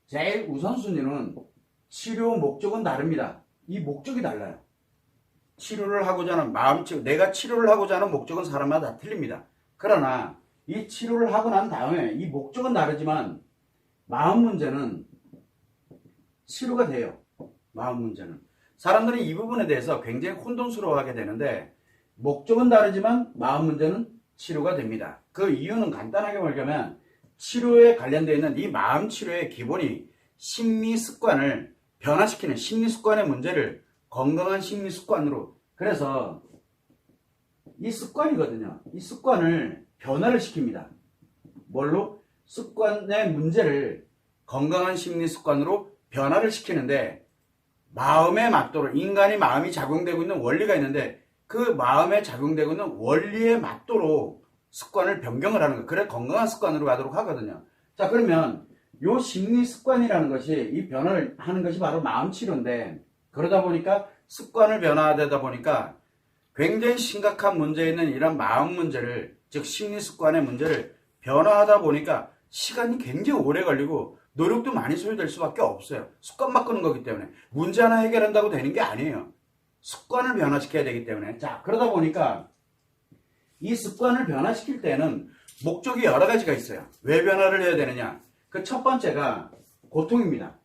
제일 우선순위는 치료 목적은 다릅니다. 이 목적이 달라요. 치료를 하고자 하는 내가 치료를 하고자 하는 목적은 사람마다 다 틀립니다. 그러나 이 치료를 하고 난 다음에 이 목적은 다르지만 마음 문제는 치료가 돼요. 마음 문제는. 사람들은 이 부분에 대해서 굉장히 혼돈스러워하게 되는데 목적은 다르지만 마음 문제는 치료가 됩니다. 그 이유는 간단하게 말하면 치료에 관련되어 있는 이 마음 치료의 기본이 심리 습관을 변화시키는 심리 습관의 문제를 건강한 심리 습관으로, 그래서 이 습관이거든요. 이 습관을 변화를 시킵니다. 뭘로? 습관의 문제를 건강한 심리 습관으로 변화를 시키는데 마음에 맞도록 인간이 마음이 작용되고 있는 원리가 있는데 그 마음에 작용되고 있는 원리에 맞도록 습관을 변경을 하는 거예요. 그래 건강한 습관으로 가도록 하거든요. 자, 그러면 요 심리 습관이라는 것이 이 변화를 하는 것이 바로 마음 치료인데 그러다 보니까 습관을 변화되다 보니까 굉장히 심각한 문제 있는 이런 마음 문제를, 즉 심리 습관의 문제를 변화하다 보니까 시간이 굉장히 오래 걸리고 노력도 많이 소요될 수밖에 없어요. 습관 바꾸는 거기 때문에 문제 하나 해결한다고 되는 게 아니에요. 습관을 변화시켜야 되기 때문에. 자, 그러다 보니까 이 습관을 변화시킬 때는 목적이 여러 가지가 있어요. 왜 변화를 해야 되느냐? 그 첫 번째가 고통입니다.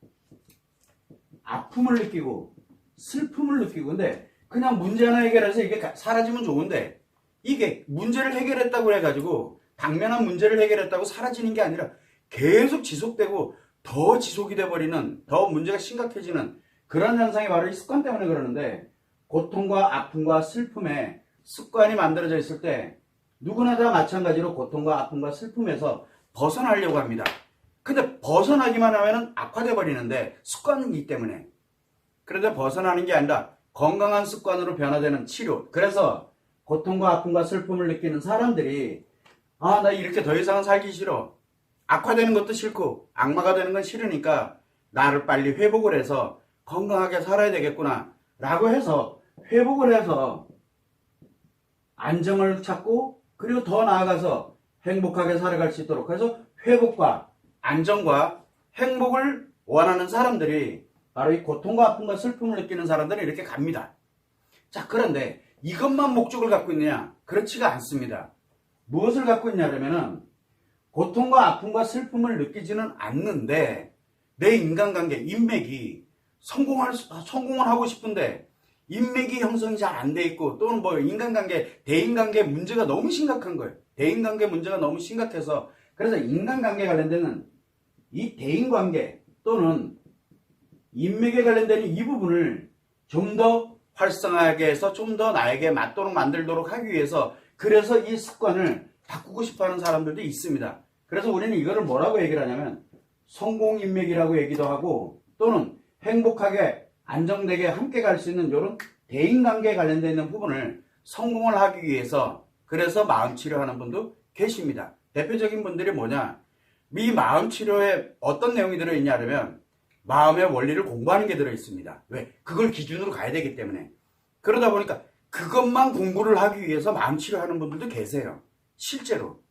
아픔을 느끼고 슬픔을 느끼고, 근데 그냥 문제 하나 해결해서 이게 사라지면 좋은데 이게 문제를 해결했다고 해가지고 당면한 문제를 해결했다고 사라지는 게 아니라 계속 지속되고 더 지속이 돼버리는, 더 문제가 심각해지는 그런 현상이 바로 이 습관 때문에 그러는데, 고통과 아픔과 슬픔에 습관이 만들어져 있을 때 누구나 다 마찬가지로 고통과 아픔과 슬픔에서 벗어나려고 합니다. 근데 벗어나기만 하면 악화돼 버리는데 습관이기 때문에. 그런데 벗어나는 게 아니라 건강한 습관으로 변화되는 치료. 그래서 고통과 아픔과 슬픔을 느끼는 사람들이 나 이렇게 더 이상은 살기 싫어. 악화되는 것도 싫고 악마가 되는 건 싫으니까 나를 빨리 회복을 해서 건강하게 살아야 되겠구나 라고 해서 회복을 해서 안정을 찾고 그리고 더 나아가서 행복하게 살아갈 수 있도록, 그래서 회복과 안정과 행복을 원하는 사람들이 바로 이 고통과 아픔과 슬픔을 느끼는 사람들은 이렇게 갑니다. 자, 그런데 이것만 목적을 갖고 있느냐? 그렇지가 않습니다. 무엇을 갖고 있냐면은 고통과 아픔과 슬픔을 느끼지는 않는데 내 인간관계, 인맥이 성공을 하고 싶은데 인맥이 형성이 잘 안 돼 있고, 또는 뭐 인간관계, 대인관계 문제가 너무 심각한 거예요. 대인관계 문제가 너무 심각해서, 그래서 인간관계 관련되는 이 대인관계 또는 인맥에 관련되는 이 부분을 좀 더 활성화하게 해서 좀 더 나에게 맞도록 만들도록 하기 위해서, 그래서 이 습관을 바꾸고 싶어 하는 사람들도 있습니다. 그래서 우리는 이거를 뭐라고 얘기를 하냐면 성공인맥이라고 얘기도 하고, 또는 행복하게 안정되게 함께 갈 수 있는 이런 대인관계에 관련되어 있는 부분을 성공을 하기 위해서, 그래서 마음치료하는 분도 계십니다. 대표적인 분들이 뭐냐, 이 마음치료에 어떤 내용이 들어있냐면 마음의 원리를 공부하는 게 들어있습니다. 왜? 그걸 기준으로 가야 되기 때문에. 그러다 보니까 그것만 공부를 하기 위해서 마음치료하는 분들도 계세요. 실제로.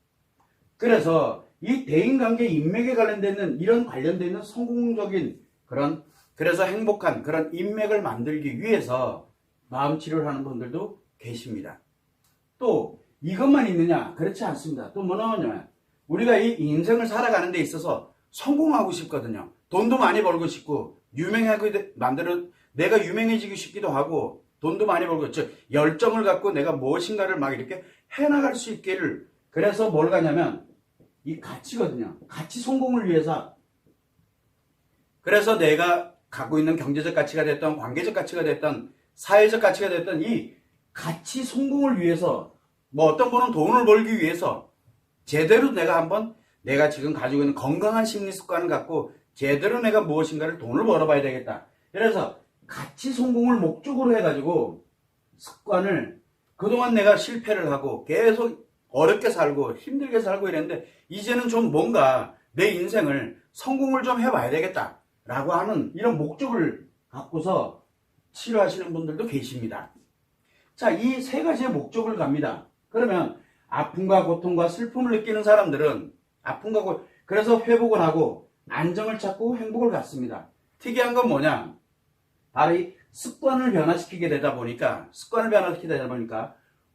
그래서 이 대인관계 인맥에 관련되는 이런 관련되어 있는 성공적인 그래서 행복한 그런 인맥을 만들기 위해서 마음치료를 하는 분들도 계십니다. 또 이것만 있느냐? 그렇지 않습니다. 또 뭐 나오냐면 우리가 이 인생을 살아가는 데 있어서 성공하고 싶거든요. 돈도 많이 벌고 싶고 내가 유명해지고 싶기도 하고, 돈도 많이 벌고, 즉 열정을 갖고 내가 무엇인가를 막 이렇게 해나갈 수 있기를, 그래서 뭘 가냐면 이 가치거든요. 가치 성공을 위해서. 그래서 내가 갖고 있는 경제적 가치가 됐던, 관계적 가치가 됐던, 사회적 가치가 됐던 이 가치 성공을 위해서, 뭐 어떤 분은 돈을 벌기 위해서 제대로 내가 지금 가지고 있는 건강한 심리 습관을 갖고 제대로 내가 무엇인가를 돈을 벌어봐야 되겠다. 그래서 가치 성공을 목적으로 해가지고 습관을, 그동안 내가 실패를 하고 계속 어렵게 살고 힘들게 살고 이랬는데 이제는 좀 뭔가 내 인생을 성공을 좀 해봐야 되겠다 라고 하는 이런 목적을 갖고서 치료하시는 분들도 계십니다. 자, 이 세 가지의 목적을 갑니다. 그러면 아픔과 고통과 슬픔을 느끼는 사람들은 그래서 회복을 하고 안정을 찾고 행복을 갖습니다. 특이한 건 뭐냐? 바로 이 습관을 변화시키게 되다 보니까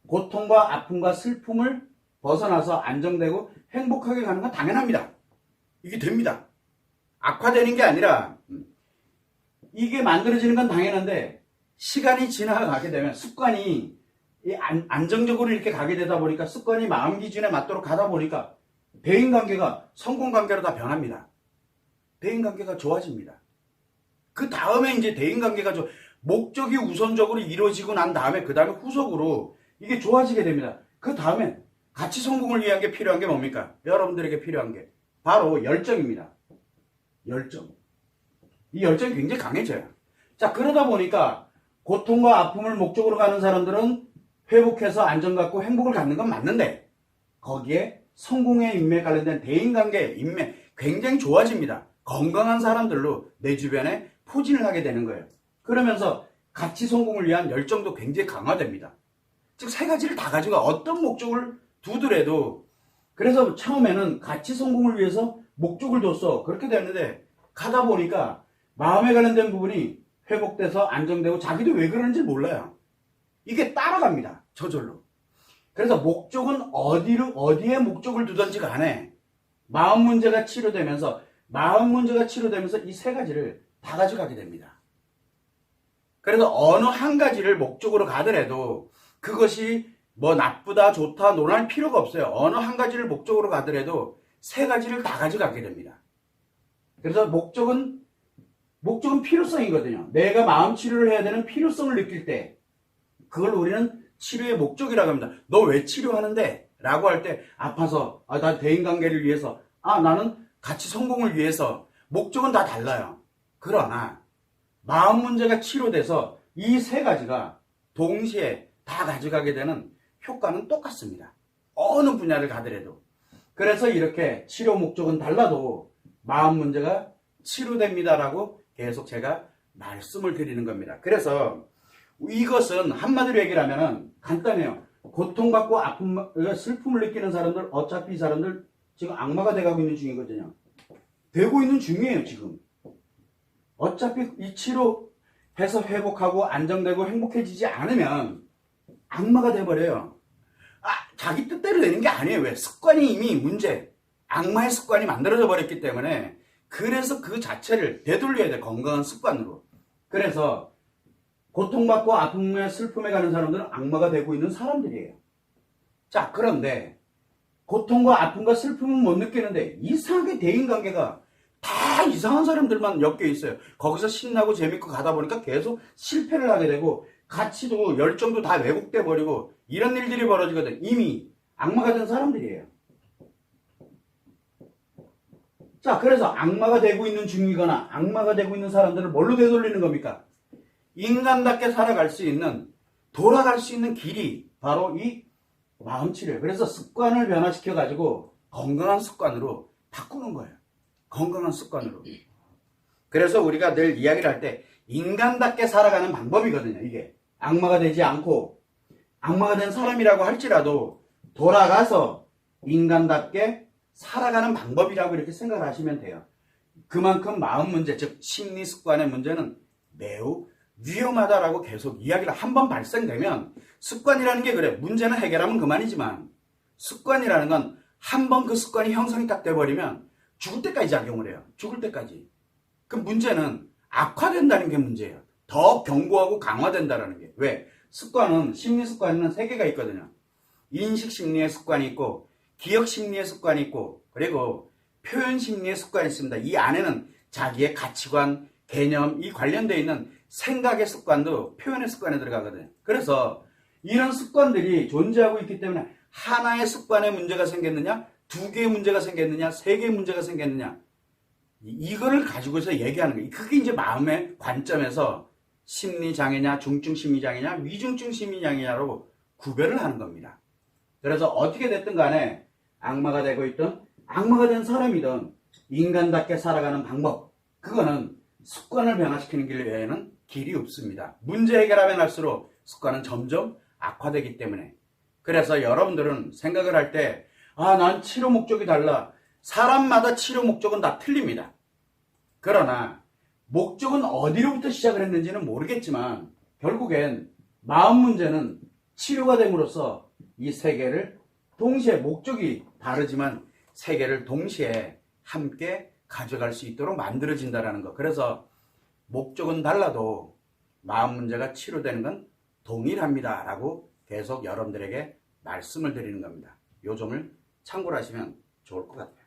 고통과 아픔과 슬픔을 벗어나서 안정되고 행복하게 가는 건 당연합니다. 이게 됩니다. 악화되는 게 아니라 이게 만들어지는 건 당연한데 시간이 지나가게 되면 습관이 안정적으로 이렇게 가게 되다 보니까 습관이 마음 기준에 맞도록 가다 보니까 대인관계가 성공관계로 다 변합니다. 대인관계가 좋아집니다. 그 다음에 이제 대인관계가 목적이 우선적으로 이루어지고 난 다음에 그 다음에 후속으로 이게 좋아지게 됩니다. 그 다음에 같이 성공을 위한 게 필요한 게 뭡니까? 여러분들에게 필요한 게 바로 열정입니다. 열정. 이 열정이 굉장히 강해져요. 자, 그러다 보니까 고통과 아픔을 목적으로 가는 사람들은 회복해서 안정 갖고 행복을 갖는 건 맞는데 거기에 성공의 인맥에 관련된 대인관계, 인맥 굉장히 좋아집니다. 건강한 사람들로 내 주변에 포진을 하게 되는 거예요. 그러면서 같이 성공을 위한 열정도 굉장히 강화됩니다. 즉 세 가지를 다 가지고 어떤 목적을 두더라도 그래서 처음에는 같이 성공을 위해서 목적을 뒀어. 그렇게 됐는데 가다 보니까 마음에 관련된 부분이 회복돼서 안정되고 자기도 왜 그러는지 몰라요. 이게 따라갑니다. 저절로. 그래서 목적은 어디에 목적을 두든지 간에 마음 문제가 치료되면서 이 세 가지를 다 가져가게 됩니다. 그래서 어느 한 가지를 목적으로 가더라도 그것이 뭐 나쁘다 좋다 논할 필요가 없어요. 어느 한 가지를 목적으로 가더라도 세 가지를 다 가져가게 됩니다. 그래서 목적은 필요성이거든요. 내가 마음 치료를 해야 되는 필요성을 느낄 때 그걸 우리는 치료의 목적이라고 합니다. 너 왜 치료하는데? 라고 할 때 아파서 나 대인관계를 위해서 나는 같이 성공을 위해서 목적은 다 달라요. 그러나 마음 문제가 치료돼서 이 세 가지가 동시에 다 가져가게 되는 효과는 똑같습니다. 어느 분야를 가더라도. 그래서 이렇게 치료 목적은 달라도 마음 문제가 치료됩니다라고 계속 제가 말씀을 드리는 겁니다. 그래서 이것은 한마디로 얘기를 하면은 간단해요. 고통받고 아픔, 슬픔을 느끼는 사람들 어차피 이 사람들 지금 악마가 돼가고 있는 중이거든요. 되고 있는 중이에요 지금. 어차피 이 치료해서 회복하고 안정되고 행복해지지 않으면 악마가 돼버려요. 자기 뜻대로 되는 게 아니에요. 왜? 습관이 이미 악마의 습관이 만들어져 버렸기 때문에 그래서 그 자체를 되돌려야 돼. 건강한 습관으로. 그래서 고통받고 아픔에 슬픔에 가는 사람들은 악마가 되고 있는 사람들이에요. 자, 그런데 고통과 아픔과 슬픔은 못 느끼는데 이상하게 대인관계가 다 이상한 사람들만 엮여 있어요. 거기서 신나고 재밌고 가다 보니까 계속 실패를 하게 되고 가치도 열정도 다 왜곡돼 버리고 이런 일들이 벌어지거든. 이미 악마가 된 사람들이에요. 자, 그래서 악마가 되고 있는 중이거나 악마가 되고 있는 사람들을 뭘로 되돌리는 겁니까? 인간답게 살아갈 수 있는, 돌아갈 수 있는 길이 바로 이 마음치료예요. 그래서 습관을 변화시켜가지고 건강한 습관으로 바꾸는 거예요. 건강한 습관으로. 그래서 우리가 늘 이야기를 할 때 인간답게 살아가는 방법이거든요. 이게 악마가 되지 않고 악마가 된 사람이라고 할지라도 돌아가서 인간답게 살아가는 방법이라고 이렇게 생각을 하시면 돼요. 그만큼 마음 문제, 즉 심리 습관의 문제는 매우 위험하다라고 계속 이야기를 한번 발생되면 습관이라는 게 그래. 문제는 해결하면 그만이지만 습관이라는 건 한번 그 습관이 형성이 딱 돼버리면 죽을 때까지 작용을 해요. 죽을 때까지. 그 문제는 악화된다는 게 문제예요. 더 견고하고 강화된다는 게. 왜? 심리 습관에는 세 개가 있거든요. 인식 심리의 습관이 있고 기억 심리의 습관이 있고 그리고 표현 심리의 습관이 있습니다. 이 안에는 자기의 가치관, 개념, 이 관련되어 있는 생각의 습관도 표현의 습관에 들어가거든요. 그래서 이런 습관들이 존재하고 있기 때문에 하나의 습관에 문제가 생겼느냐, 두 개의 문제가 생겼느냐, 세 개의 문제가 생겼느냐, 이거를 가지고서 얘기하는 거예요. 그게 이제 마음의 관점에서 심리장애냐, 중증심리장애냐, 위중증심리장애냐로 구별을 하는 겁니다. 그래서 어떻게 됐든 간에 악마가 되고 있든 악마가 된 사람이든 인간답게 살아가는 방법, 그거는 습관을 변화시키는 길 외에는 길이 없습니다. 문제 해결하면 할수록 습관은 점점 악화되기 때문에. 그래서 여러분들은 생각을 할 때 난 치료 목적이 달라. 사람마다 치료 목적은 다 틀립니다. 그러나 목적은 어디로부터 시작을 했는지는 모르겠지만 결국엔 마음 문제는 치료가 됨으로써 이 세 개를 동시에, 목적이 다르지만 세 개를 동시에 함께 가져갈 수 있도록 만들어진다는 것. 그래서 목적은 달라도 마음 문제가 치료되는 건 동일합니다 라고 계속 여러분들에게 말씀을 드리는 겁니다. 요 점을 참고를 하시면 좋을 것 같아요.